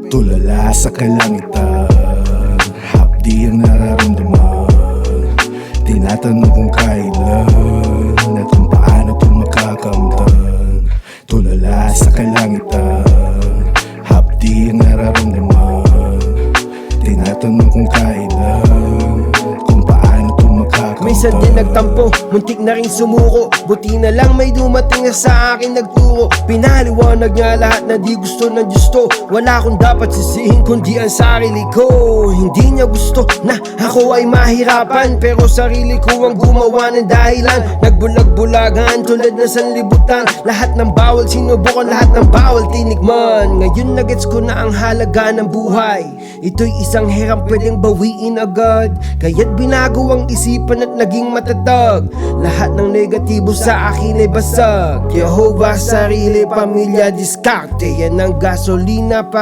Tulala sa kalangitan, hapdi ang nararamdaman. Tinatanong kung kailan at kung paano ito makakamtan. Tulala sa kalangitan, hapdi ang nararamdaman. Tinatanong kung kailan at kung paano ito makakamtan. Minsan din nagtampo, muntik na rin sumuko. Buti na lang may dumating na sa akin nagturo. Pinaliwanag niya lahat na di gusto ng Diyos to. Wala akong dapat sisihin kundi ang sarili ko. Hindi niya gusto na ako ay mahirapan, pero sarili ko ang gumawa ng dahilan. Nagbulag-bulagan tulad ng sanlibutan. Lahat ng bawal sinubukan, lahat ng bawal tinikman. Ngayon nagets ko na ang halaga ng buhay. Ito'y isang hirang pwedeng bawiin agad, kaya't binago ang isipan at naging matatag. Lahat ng negatibo sa akin ay basag. Jehovah, sarili, pamilya, diskarte. Yan ang gasolina para